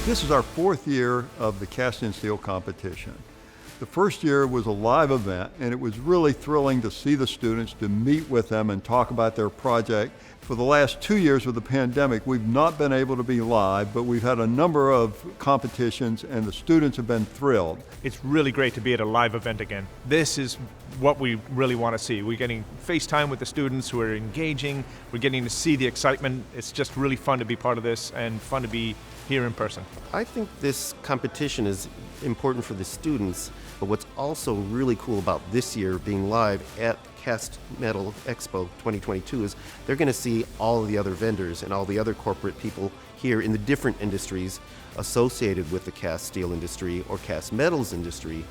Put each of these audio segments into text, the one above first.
This is our fourth year of the Cast in Steel competition. The first year was a live event, and it was really thrilling to see the students, to meet with them and talk about their project. For the last 2 years with the pandemic, we've not been able to be live, but we've had a number of competitions and the students have been thrilled. It's really great to be at a live event again. This is what we really want to see. We're getting FaceTime with the students who are engaging. We're getting to see the excitement. It's just really fun to be part of this and fun to be here in person. I think this competition is important for the students, but what's also really cool about this year being live at Cast Metal Expo 2022 is they're going to see all of the other vendors and all the other corporate people here in the different industries associated with the cast steel industry or cast metals industry,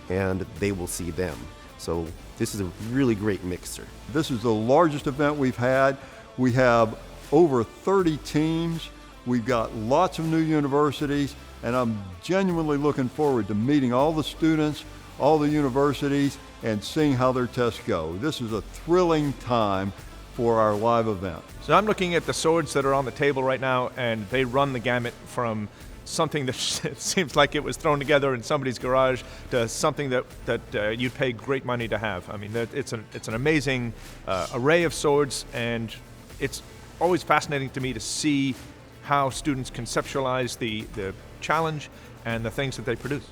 and they will see them. So this is a really great mixer. This is the largest event we've had. We have over 30 teams. We've got lots of new universities, and I'm genuinely looking forward to meeting all the students, all the universities, and seeing how their tests go. This is a thrilling time for our live event. So I'm looking at the swords that are on the table right now, and they run the gamut from something that seems like it was thrown together in somebody's garage to something that you'd pay great money to have. I mean, it's an amazing array of swords, and it's always fascinating to me to see how students conceptualize the challenge and the things that they produce.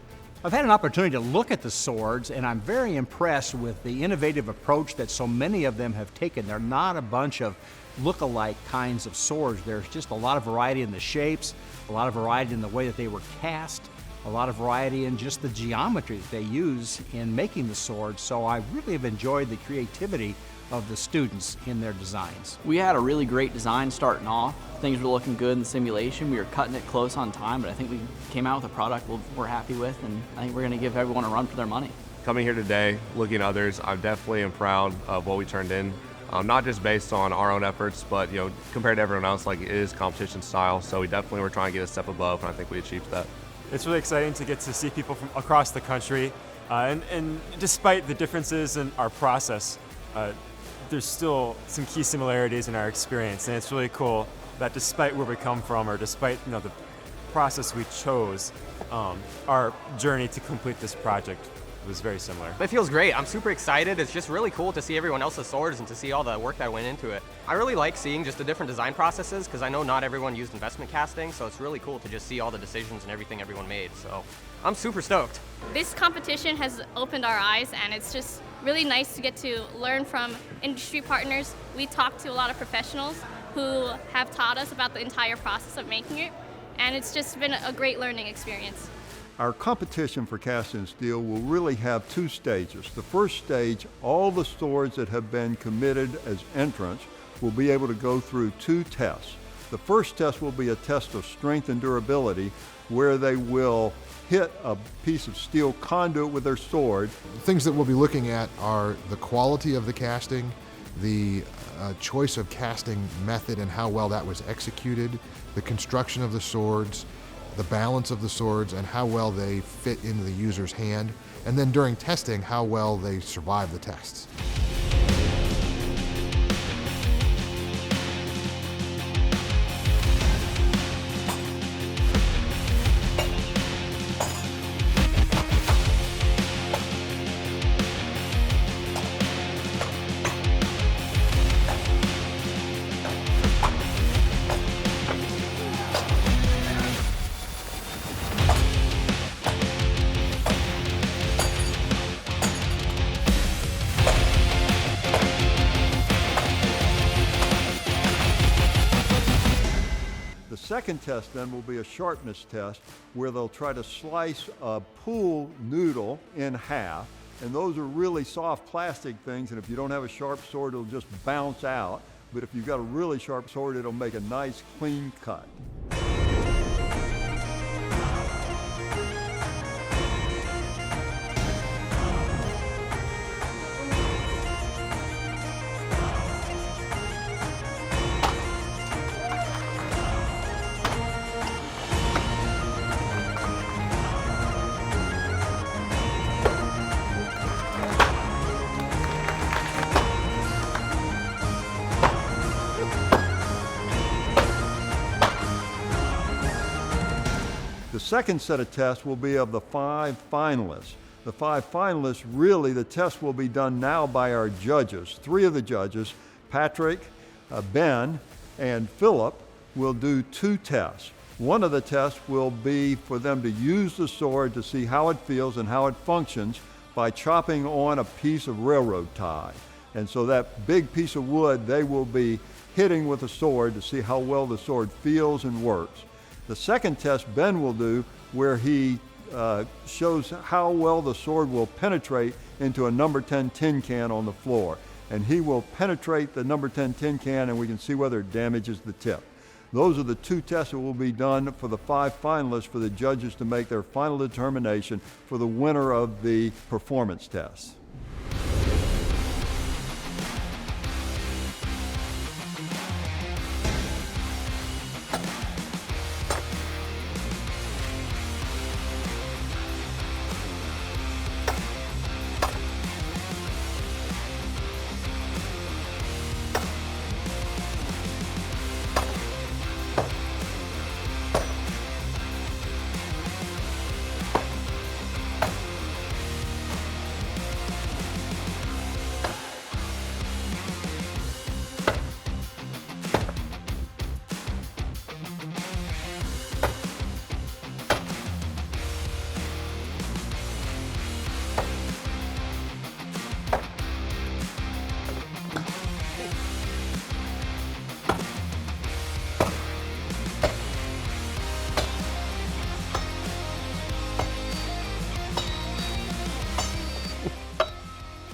I've had an opportunity to look at the swords, and I'm very impressed with the innovative approach that so many of them have taken. They're not a bunch of look-alike kinds of swords. There's just a lot of variety in the shapes, a lot of variety in the way that they were cast, a lot of variety in just the geometry that they use in making the swords. So I really have enjoyed the creativity of the students in their designs. We had a really great design starting off. Things were looking good in the simulation. We were cutting it close on time, but I think we came out with a product we're happy with, and I think we're going to give everyone a run for their money. Coming here today, looking at others, I definitely am proud of what we turned in. Not just based on our own efforts, but compared to everyone else, like it is competition style. So we definitely were trying to get a step above, and I think we achieved that. It's really exciting to get to see people from across the country, and despite the differences in our process, there's still some key similarities in our experience, and it's really cool that despite where we come from, or despite the process we chose, our journey to complete this project was very similar. It feels great. I'm super excited. It's just really cool to see everyone else's swords and to see all the work that went into it. I really like seeing just the different design processes because I know not everyone used investment casting, so it's really cool to just see all the decisions and everything everyone made. So I'm super stoked. This competition has opened our eyes, and it's just really nice to get to learn from industry partners. We talked to a lot of professionals who have taught us about the entire process of making it, and it's just been a great learning experience. Our competition for cast in steel will really have two stages. The first stage, all the swords that have been committed as entrants will be able to go through 2 tests. The first test will be a test of strength and durability, where they will hit a piece of steel conduit with their sword. Things that we'll be looking at are the quality of the casting, the choice of casting method and how well that was executed, the construction of the swords, the balance of the swords, and how well they fit into the user's hand, and then during testing, how well they survive the tests. The second test then will be a sharpness test, where they'll try to slice a pool noodle in half, and those are really soft plastic things, and if you don't have a sharp sword, it'll just bounce out. But if you've got a really sharp sword, it'll make a nice clean cut. second set of tests will be of the 5 finalists. The 5 finalists, really, the test will be done now by our judges. 3 of the judges, Patrick, Ben, and Philip, will do 2 tests. One of the tests will be for them to use the sword to see how it feels and how it functions by chopping on a piece of railroad tie. And so that big piece of wood they will be hitting with a sword to see how well the sword feels and works. The second test Ben will do, where he shows how well the sword will penetrate into a number 10 tin can on the floor. And he will penetrate the number 10 tin can, and we can see whether it damages the tip. Those are the 2 tests that will be done for the 5 finalists for the judges to make their final determination for the winner of the performance test.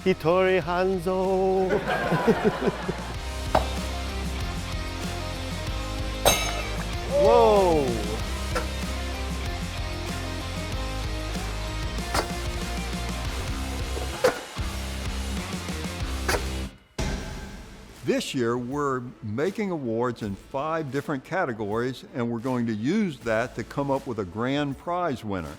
Hitori Hanzo. Whoa. This year, we're making awards in 5 different categories, and we're going to use that to come up with a grand prize winner.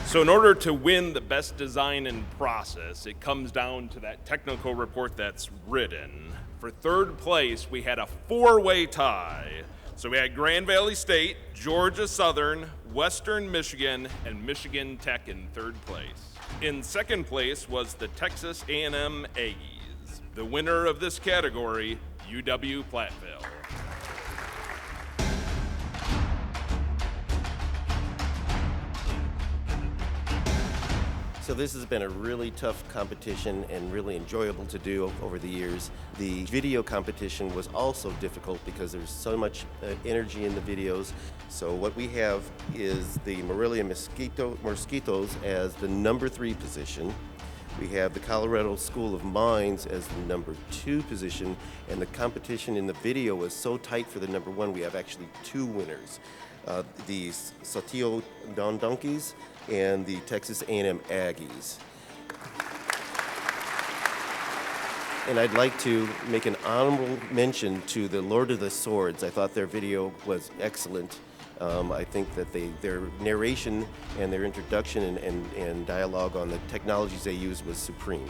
So in order to win the best design and process, it comes down to that technical report that's written. For third place, we had a 4-way tie. So we had Grand Valley State, Georgia Southern, Western Michigan, and Michigan Tech in third place. In second place was the Texas A&M Aggies. The winner of this category, UW-Platteville. So this has been a really tough competition and really enjoyable to do over the years. The video competition was also difficult because there's so much energy in the videos. So what we have is the Morelia Mosquitoes as the number 3 position. We have the Colorado School of Mines as the number 2 position, and the competition in the video was so tight for the number 1, we have actually 2 winners. The Saltillo Don Donkeys and the Texas A&M Aggies. And I'd like to make an honorable mention to the Lord of the Swords. I thought their video was excellent. I think that their narration and their introduction and dialogue on the technologies they used was supreme.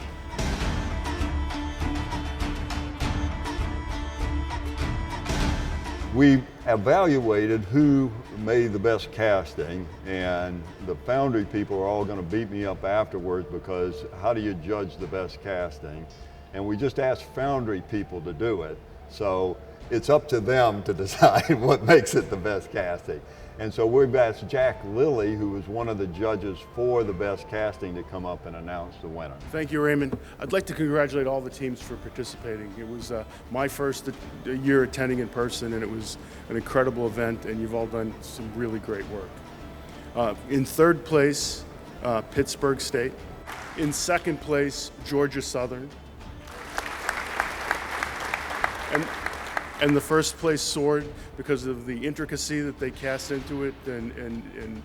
We evaluated who made the best casting, and the Foundry people are all going to beat me up afterwards because how do you judge the best casting? And we just asked Foundry people to do it. So it's up to them to decide what makes it the best casting. And so we've asked Jack Lilly, who was one of the judges for the best casting, to come up and announce the winner. Thank you, Raymond. I'd like to congratulate all the teams for participating. It was my first year attending in person, and it was an incredible event, and you've all done some really great work. In third place, Pittsburgh State. In second place, Georgia Southern. And the first place sword, because of the intricacy that they cast into it and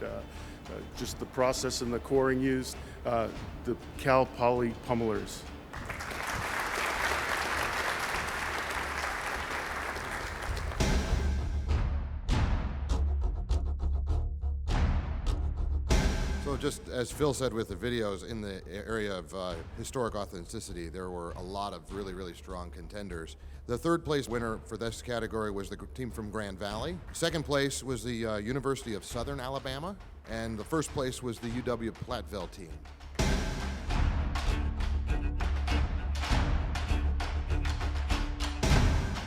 just the process and the coring used, the Cal Poly Pummelers. So just as Phil said with the videos, in the area of historic authenticity, there were a lot of really, really strong contenders. The third place winner for this category was the team from Grand Valley. Second place was the University of Southern Alabama. And the first place was the UW Platteville team.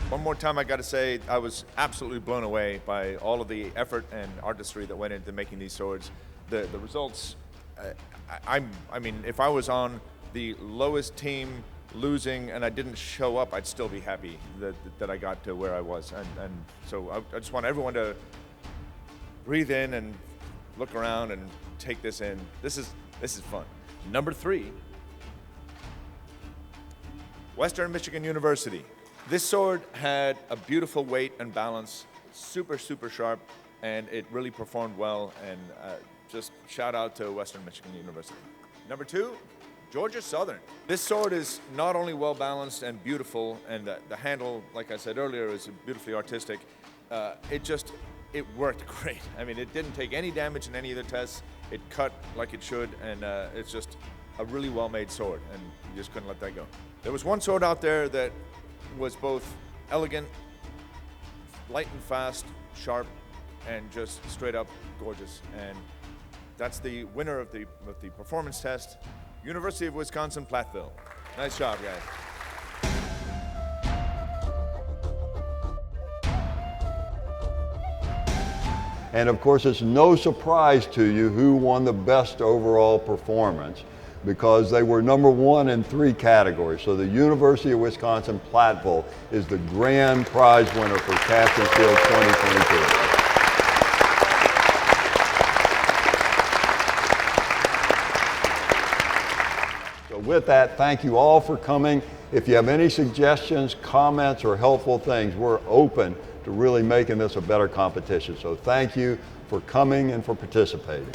One more time, I got to say, I was absolutely blown away by all of the effort and artistry that went into making these swords. The results, I mean, if I was on the lowest team losing and I didn't show up, I'd still be happy that I got to where I was. And so I just want everyone to breathe in and look around and take this in. This is fun. Number 3, Western Michigan University. This sword had a beautiful weight and balance, super, super sharp, and it really performed well, and just shout out to Western Michigan University. Number 2, Georgia Southern. This sword is not only well balanced and beautiful, and the handle, like I said earlier, is beautifully artistic. It worked great. I mean, it didn't take any damage in any of the tests. It cut like it should, and it's just a really well-made sword, and you just couldn't let that go. There was one sword out there that was both elegant, light and fast, sharp, and just straight up gorgeous. And that's the winner of the performance test, University of Wisconsin-Platteville. Nice job, guys. And of course, it's no surprise to you who won the best overall performance, because they were number 1 in 3 categories. So the University of Wisconsin-Platteville is the grand prize winner for Cast and Steel 2022. So with that, thank you all for coming. If you have any suggestions, comments, or helpful things, we're open to really making this a better competition. So thank you for coming and for participating.